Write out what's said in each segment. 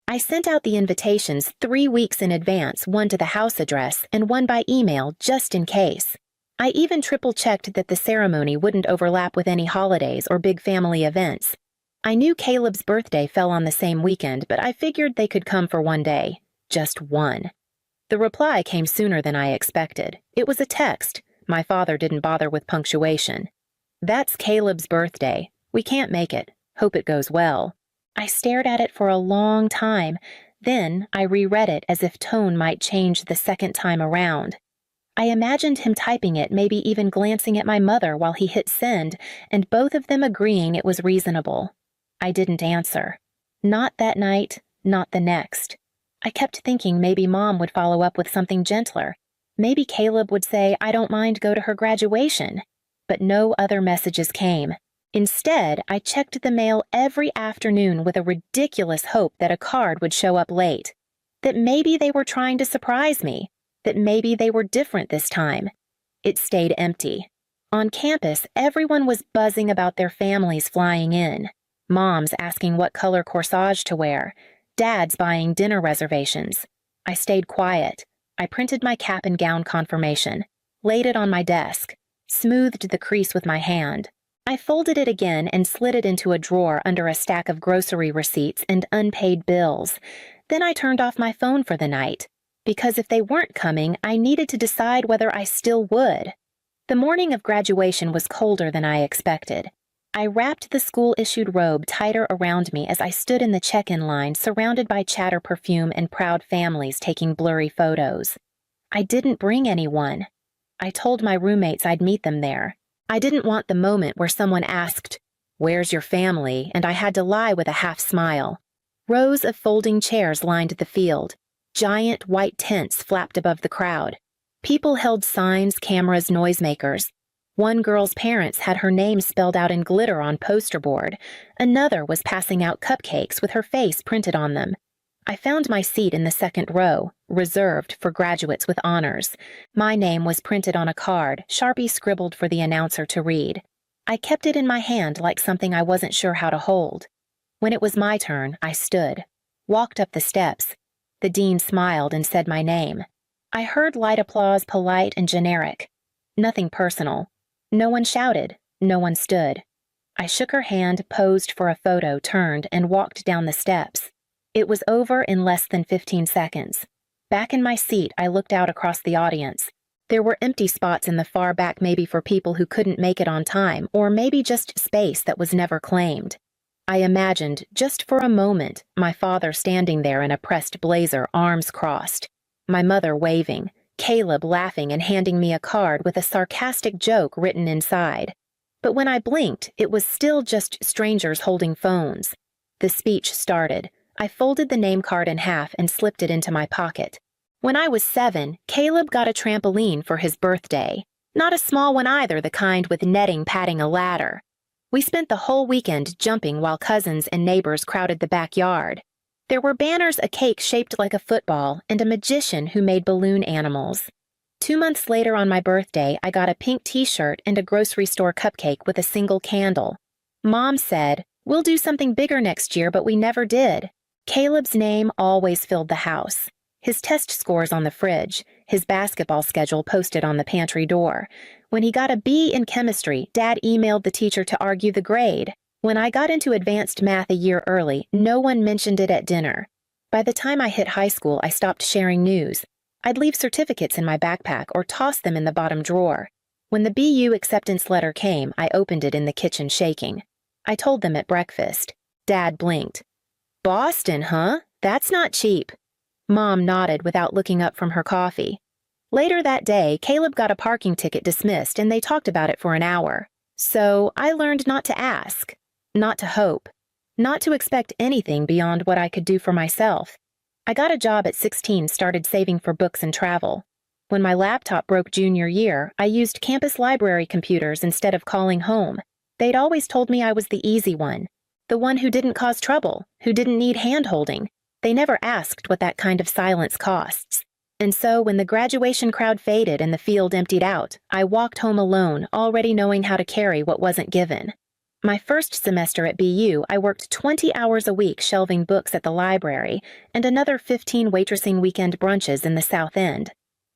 I sent out the invitations 3 weeks in advance, one to the house address and one by email just in case. I even triple-checked that the ceremony wouldn't overlap with any holidays or big family events. I knew Caleb's birthday fell on the same weekend, but I figured they could come for one day. Just one. The reply came sooner than I expected. It was a text. My father didn't bother with punctuation. "That's Caleb's birthday. We can't make it. Hope it goes well." I stared at it for a long time. Then I reread it as if tone might change the second time around. I imagined him typing it, maybe even glancing at my mother while he hit send, and both of them agreeing it was reasonable. I didn't answer. Not that night, not the next. I kept thinking maybe Mom would follow up with something gentler. Maybe Caleb would say, "I don't mind, go to her graduation." But no other messages came. Instead, I checked the mail every afternoon with a ridiculous hope that a card would show up late. That maybe they were trying to surprise me. That maybe they were different this time. It stayed empty. On campus, everyone was buzzing about their families flying in. Moms asking what color corsage to wear. Dads buying dinner reservations. I stayed quiet. I printed my cap and gown confirmation, laid it on my desk, smoothed the crease with my hand. I folded it again and slid it into a drawer under a stack of grocery receipts and unpaid bills. Then I turned off my phone for the night, because if they weren't coming, I needed to decide whether I still would. The morning of graduation was colder than I expected. I wrapped the school-issued robe tighter around me as I stood in the check-in line, surrounded by chatter perfume and proud families taking blurry photos. I didn't bring anyone. I told my roommates I'd meet them there. I didn't want the moment where someone asked, "Where's your family?" and I had to lie with a half smile. Rows of folding chairs lined the field. Giant white tents flapped above the crowd. People held signs, cameras, noisemakers. One girl's parents had her name spelled out in glitter on poster board. Another was passing out cupcakes with her face printed on them. I found my seat in the second row, reserved for graduates with honors. My name was printed on a card, Sharpie scribbled for the announcer to read. I kept it in my hand like something I wasn't sure how to hold. When it was my turn, I stood, walked up the steps. The dean smiled and said my name. I heard light applause, polite and generic. Nothing personal. No one shouted. No one stood. I shook her hand, posed for a photo, turned, and walked down the steps. It was over in less than 15 seconds. Back in my seat, I looked out across the audience. There were empty spots in the far back, maybe for people who couldn't make it on time, or maybe just space that was never claimed. I imagined, just for a moment, my father standing there in a pressed blazer, arms crossed. My mother waving. Caleb laughing and handing me a card with a sarcastic joke written inside. But when I blinked, it was still just strangers holding phones. The speech started. I folded the name card in half and slipped it into my pocket. When I was 7, Caleb got a trampoline for his birthday. Not a small one either, the kind with netting padding a ladder. We spent the whole weekend jumping while cousins and neighbors crowded the backyard. There were banners, a cake shaped like a football, and a magician who made balloon animals. 2 months later on my birthday, I got a pink t-shirt and a grocery store cupcake with a single candle. Mom said, "We'll do something bigger next year," but we never did. Caleb's name always filled the house. His test scores on the fridge, his basketball schedule posted on the pantry door. When he got a B in chemistry, Dad emailed the teacher to argue the grade. When I got into advanced math a year early, no one mentioned it at dinner. By the time I hit high school, I stopped sharing news. I'd leave certificates in my backpack or toss them in the bottom drawer. When the BU acceptance letter came, I opened it in the kitchen shaking. I told them at breakfast. Dad blinked. "Boston, huh? That's not cheap." Mom nodded without looking up from her coffee. Later that day, Caleb got a parking ticket dismissed and they talked about it for an hour. So I learned not to ask. Not to hope. Not to expect anything beyond what I could do for myself. I got a job at 16, started saving for books and travel. When my laptop broke junior year, I used campus library computers instead of calling home. They'd always told me I was the easy one. The one who didn't cause trouble, who didn't need hand-holding. They never asked what that kind of silence costs. And so when the graduation crowd faded and the field emptied out, I walked home alone, already knowing how to carry what wasn't given. My first semester at BU, I worked 20 hours a week shelving books at the library and another 15 waitressing weekend brunches in the South End.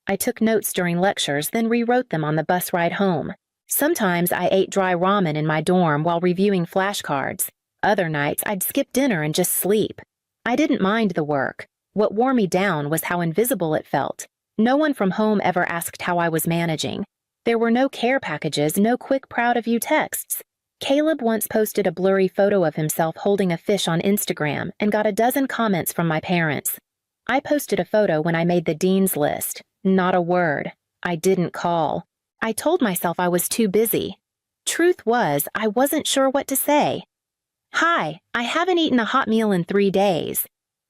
I took notes during lectures, then rewrote them on the bus ride home. Sometimes I ate dry ramen in my dorm while reviewing flashcards. Other nights, I'd skip dinner and just sleep. I didn't mind the work. What wore me down was how invisible it felt. No one from home ever asked how I was managing. There were no care packages, no quick proud of you texts. Caleb once posted a blurry photo of himself holding a fish on Instagram and got a dozen comments from my parents. I posted a photo when I made the dean's list. Not a word. I didn't call. I told myself I was too busy. Truth was, I wasn't sure what to say. Hi, I haven't eaten a hot meal in 3 days.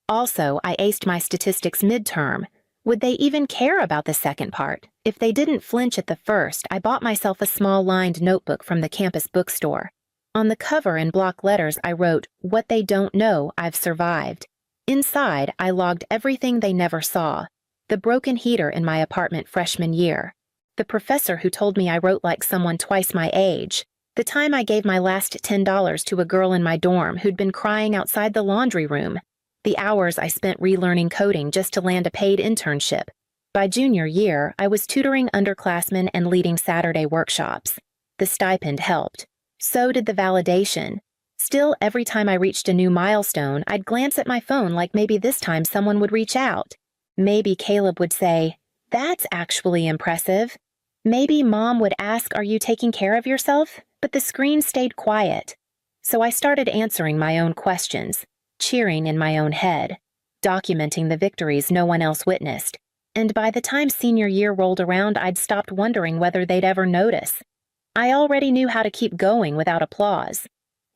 Also, I aced my statistics midterm. Would they even care about the second part? If they didn't flinch at the first, I bought myself a small lined notebook from the campus bookstore. On the cover in block letters, I wrote, "What they don't know, I've survived." Inside, I logged everything they never saw. The broken heater in my apartment freshman year. The professor who told me I wrote like someone twice my age. The time I gave my last $10 to a girl in my dorm who'd been crying outside the laundry room. The hours I spent relearning coding just to land a paid internship. By junior year, I was tutoring underclassmen and leading Saturday workshops. The stipend helped. So did the validation. Still, every time I reached a new milestone, I'd glance at my phone like maybe this time someone would reach out. Maybe Caleb would say, "That's actually impressive." Maybe Mom would ask, "Are you taking care of yourself?" But the screen stayed quiet. So I started answering my own questions, cheering in my own head, documenting the victories no one else witnessed. And by the time senior year rolled around, I'd stopped wondering whether they'd ever notice. I already knew how to keep going without applause.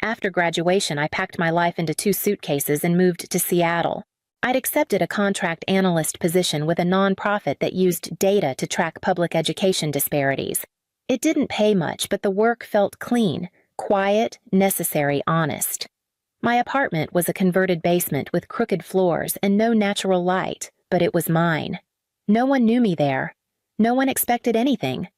After graduation, I packed my life into 2 suitcases and moved to Seattle. I'd accepted a contract analyst position with a nonprofit that used data to track public education disparities. It didn't pay much, but the work felt clean, quiet, necessary, honest. My apartment was a converted basement with crooked floors and no natural light, but it was mine. No one knew me there. No one expected anything.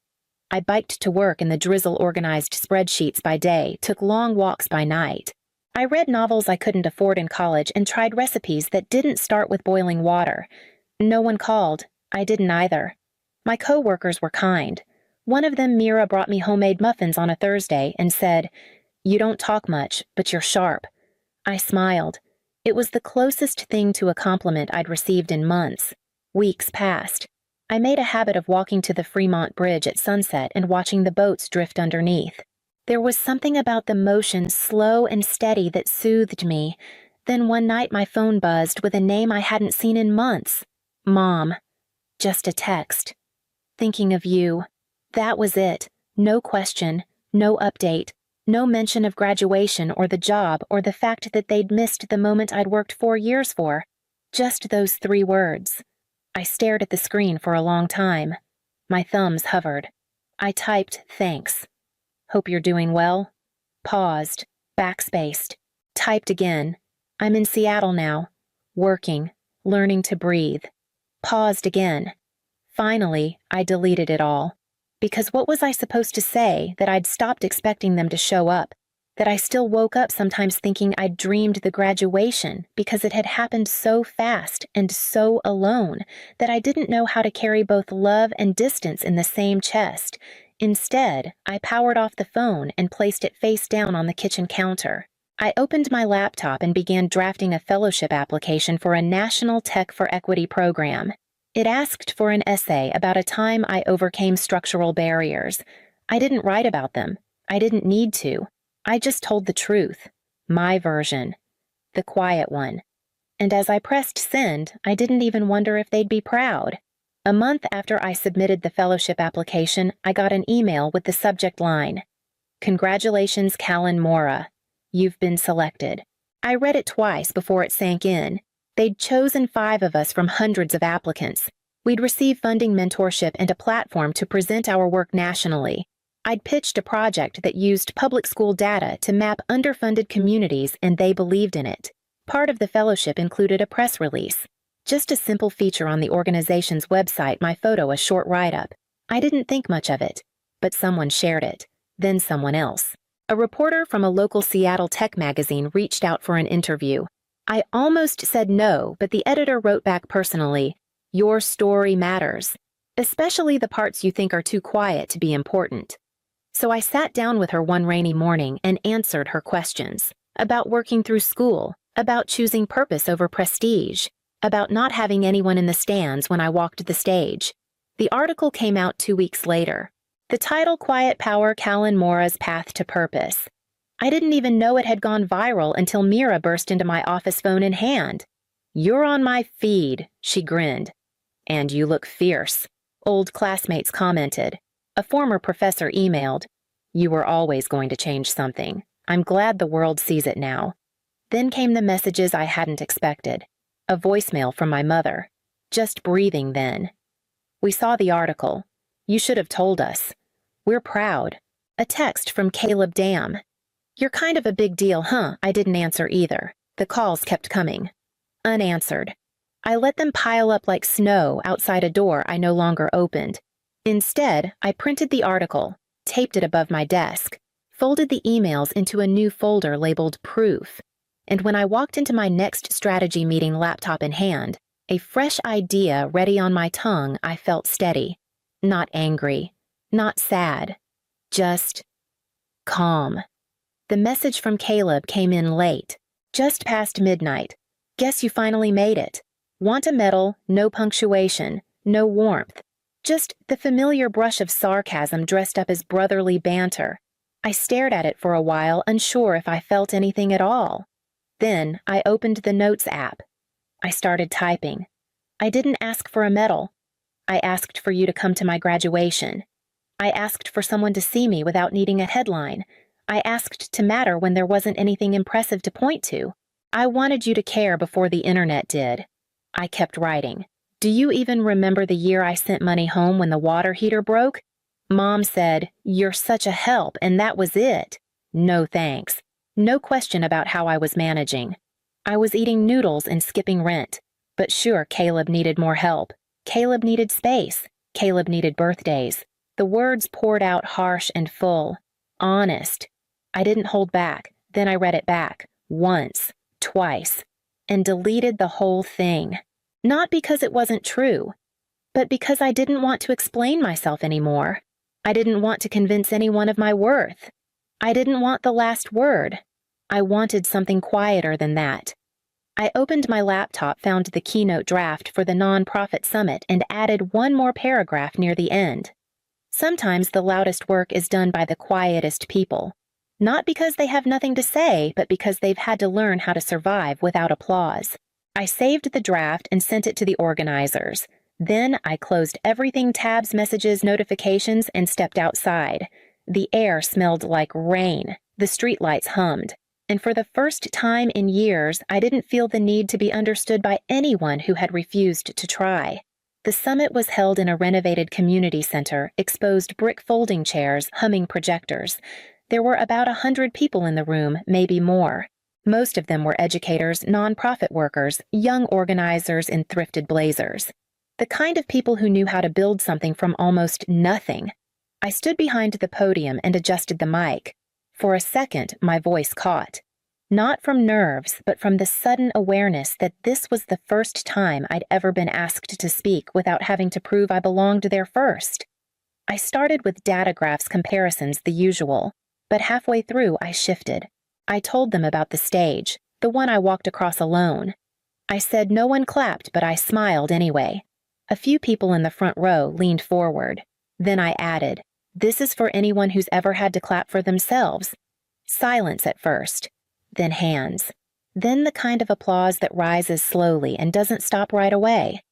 I biked to work in the drizzle organized spreadsheets by day, took long walks by night. I read novels I couldn't afford in college and tried recipes that didn't start with boiling water. No one called. I didn't either. My coworkers were kind. One of them, Mira, brought me homemade muffins on a Thursday and said, "You don't talk much, but you're sharp." I smiled. It was the closest thing to a compliment I'd received in months. Weeks passed. I made a habit of walking to the Fremont Bridge at sunset and watching the boats drift underneath. There was something about the motion, slow and steady, that soothed me. Then one night my phone buzzed with a name I hadn't seen in months. Mom. Just a text. "Thinking of you." That was it. No question, no update, no mention of graduation or the job or the fact that they'd missed the moment I'd worked 4 years for. Just those 3 words. I stared at the screen for a long time. My thumbs hovered. I typed, "Thanks. Hope you're doing well." Paused, backspaced, typed again. "I'm in Seattle now. Working, learning to breathe." Paused again. Finally, I deleted it all. Because what was I supposed to say? That I'd stopped expecting them to show up? That I still woke up sometimes thinking I'd dreamed the graduation because it had happened so fast and so alone that I didn't know how to carry both love and distance in the same chest. Instead, I powered off the phone and placed it face down on the kitchen counter. I opened my laptop and began drafting a fellowship application for a National Tech for Equity program. It asked for an essay about a time I overcame structural barriers. I didn't write about them. I didn't need to. I just told the truth. My version. The quiet one. And as I pressed send, I didn't even wonder if they'd be proud. A month after I submitted the fellowship application, I got an email with the subject line, "Congratulations, Callan Mora. You've been selected." I read it twice before it sank in. They'd chosen 5 of us from hundreds of applicants. We'd receive funding, mentorship, and a platform to present our work nationally. I'd pitched a project that used public school data to map underfunded communities, and they believed in it. Part of the fellowship included a press release. Just a simple feature on the organization's website, my photo, a short write-up. I didn't think much of it, but someone shared it, then someone else. A reporter from a local Seattle tech magazine reached out for an interview. I almost said no, but the editor wrote back personally, "Your story matters, especially the parts you think are too quiet to be important." So I sat down with her one rainy morning and answered her questions about working through school, about choosing purpose over prestige, about not having anyone in the stands when I walked the stage. The article came out 2 weeks later. The title, Quiet Power: Callan Mora's Path to Purpose. I didn't even know it had gone viral until Mira burst into my office phone in hand. "You're on my feed," she grinned. "And you look fierce," old classmates commented. A former professor emailed, "You were always going to change something. I'm glad the world sees it now." Then came the messages I hadn't expected. A voicemail from my mother. "Just breathing then. We saw the article. You should have told us. We're proud." A text from Caleb Dam. "You're kind of a big deal, huh?" I didn't answer either. The calls kept coming. Unanswered. I let them pile up like snow outside a door I no longer opened. Instead, I printed the article, taped it above my desk, folded the emails into a new folder labeled Proof. And when I walked into my next strategy meeting, laptop in hand, a fresh idea ready on my tongue, I felt steady. Not angry. Not sad. Just calm. The message from Caleb came in late, just past midnight. "Guess you finally made it. Want a medal, no punctuation, no warmth. Just the familiar brush of sarcasm dressed up as brotherly banter." I stared at it for a while, unsure if I felt anything at all. Then I opened the Notes app. I started typing. "I didn't ask for a medal. I asked for you to come to my graduation. I asked for someone to see me without needing a headline. I asked to matter when there wasn't anything impressive to point to. I wanted you to care before the internet did." I kept writing. "Do you even remember the year I sent money home when the water heater broke? Mom said, 'You're such a help,' and that was it. No thanks. No question about how I was managing. I was eating noodles and skipping rent. But sure, Caleb needed more help. Caleb needed space. Caleb needed birthdays." The words poured out harsh and full. Honest. I didn't hold back. Then I read it back. Once. Twice. And deleted the whole thing. Not because it wasn't true, but because I didn't want to explain myself anymore. I didn't want to convince anyone of my worth. I didn't want the last word. I wanted something quieter than that. I opened my laptop, found the keynote draft for the nonprofit summit, and added one more paragraph near the end. Sometimes the loudest work is done by the quietest people. Not because they have nothing to say, but because they've had to learn how to survive without applause. I saved the draft and sent it to the organizers. Then I closed everything: tabs, messages, notifications, and stepped outside. The air smelled like rain. The streetlights hummed. And for the first time in years, I didn't feel the need to be understood by anyone who had refused to try. The summit was held in a renovated community center, exposed brick folding chairs, humming projectors. There were about 100 people in the room, maybe more. Most of them were educators, nonprofit workers, young organizers in thrifted blazers. The kind of people who knew how to build something from almost nothing. I stood behind the podium and adjusted the mic. For a second, my voice caught. Not from nerves, but from the sudden awareness that this was the first time I'd ever been asked to speak without having to prove I belonged there first. I started with data graphs comparisons, the usual, but halfway through I shifted. I told them about the stage, the one I walked across alone. I said no one clapped, but I smiled anyway. A few people in the front row leaned forward. Then I added, "This is for anyone who's ever had to clap for themselves." Silence at first. Then hands. Then the kind of applause that rises slowly and doesn't stop right away.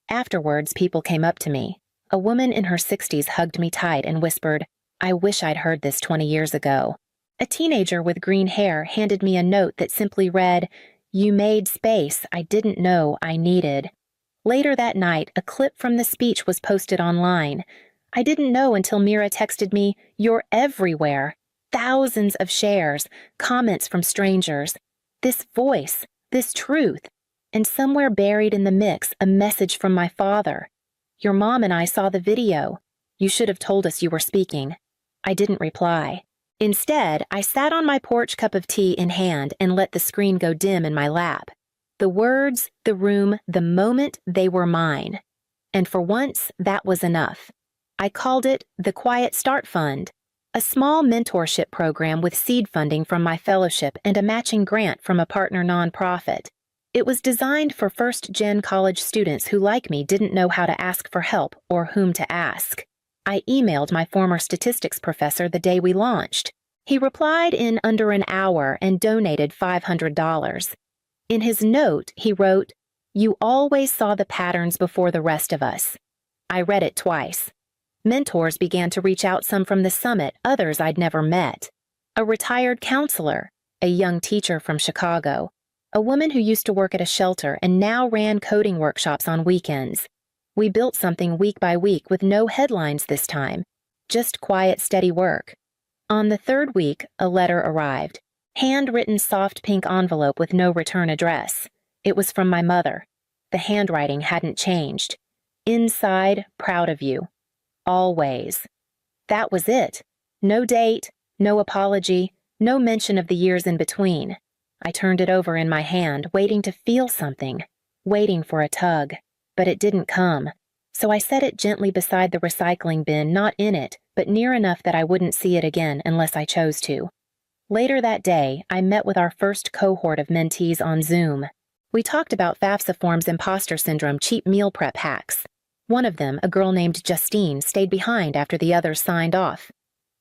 Afterwards, people came up to me. A woman in her 60s hugged me tight and whispered, "I wish I'd heard this 20 years ago." A teenager with green hair handed me a note that simply read, "You made space I didn't know I needed." Later that night, a clip from the speech was posted online. I didn't know until Mira texted me, "You're everywhere." Thousands of shares, comments from strangers. This voice, this truth, and somewhere buried in the mix, a message from my father. "Your mom and I saw the video. You should have told us you were speaking." I didn't reply. Instead, I sat on my porch, cup of tea in hand, and let the screen go dim in my lap. The words, the room, the moment, they were mine. And for once, that was enough. I called it the Quiet Start Fund, a small mentorship program with seed funding from my fellowship and a matching grant from a partner nonprofit. It was designed for first-gen college students who, like me, didn't know how to ask for help or whom to ask. I emailed my former statistics professor the day we launched. He replied in under an hour and donated $500. In his note, he wrote, "You always saw the patterns before the rest of us." I read it twice. Mentors began to reach out, some from the summit, others I'd never met. A retired counselor, a young teacher from Chicago, a woman who used to work at a shelter and now ran coding workshops on weekends. We built something week by week with no headlines this time, just quiet, steady work. On the third week, a letter arrived. Handwritten soft pink envelope with no return address. It was from my mother. The handwriting hadn't changed. Inside, proud of you. Always. That was it. No date, no apology, no mention of the years in between. I turned it over in my hand, waiting to feel something, waiting for a tug. But it didn't come. So I set it gently beside the recycling bin, not in it, but near enough that I wouldn't see it again unless I chose to. Later that day, I met with our first cohort of mentees on Zoom. We talked about FAFSA forms, imposter syndrome, cheap meal prep hacks. One of them, a girl named Justine, stayed behind after the others signed off.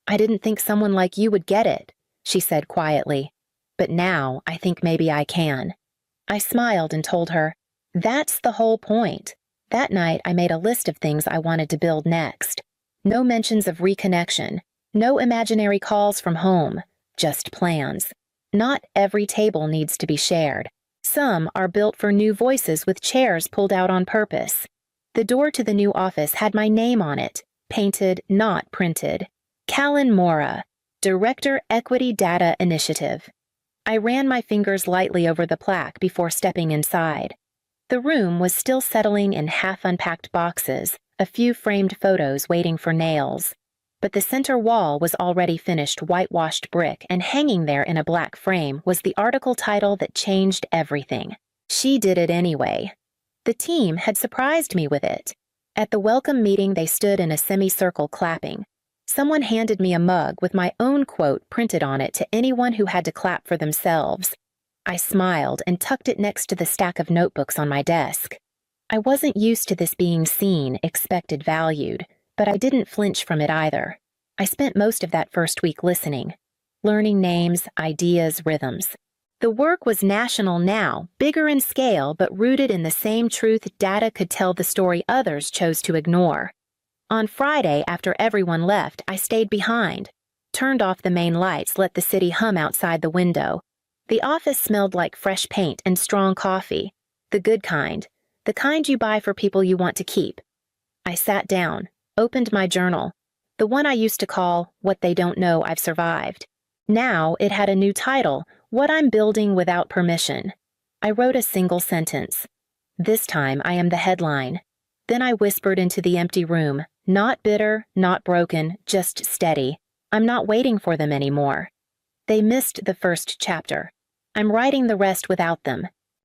"I didn't think someone like you would get it," she said quietly. "But now I think maybe I can." I smiled and told her, "That's the whole point." That night, I made a list of things I wanted to build next. No mentions of reconnection, no imaginary calls from home, just plans. Not every table needs to be shared. Some are built for new voices with chairs pulled out on purpose. The door to the new office had my name on it, painted, not printed. Callan Mora, Director, Equity Data Initiative. I ran my fingers lightly over the plaque before stepping inside. The room was still settling in half-unpacked boxes, a few framed photos waiting for nails. But the center wall was already finished whitewashed brick, and hanging there in a black frame was the article title that changed everything. She did it anyway. The team had surprised me with it. At the welcome meeting, they stood in a semicircle clapping. Someone handed me a mug with my own quote printed on it to anyone who had to clap for themselves. I smiled and tucked it next to the stack of notebooks on my desk. I wasn't used to this being seen, expected, valued, but I didn't flinch from it either. I spent most of that first week listening, learning names, ideas, rhythms. The work was national now, bigger in scale, but rooted in the same truth: data could tell the story others chose to ignore. On Friday, after everyone left, I stayed behind, turned off the main lights, let the city hum outside the window. The office smelled like fresh paint and strong coffee, the good kind, the kind you buy for people you want to keep. I sat down, opened my journal, the one I used to call "What They Don't Know I've Survived." Now it had a new title, "What I'm Building Without Permission." I wrote a single sentence. This time I am the headline. Then I whispered into the empty room, not bitter, not broken, just steady. I'm not waiting for them anymore. They missed the first chapter. I'm writing the rest without them.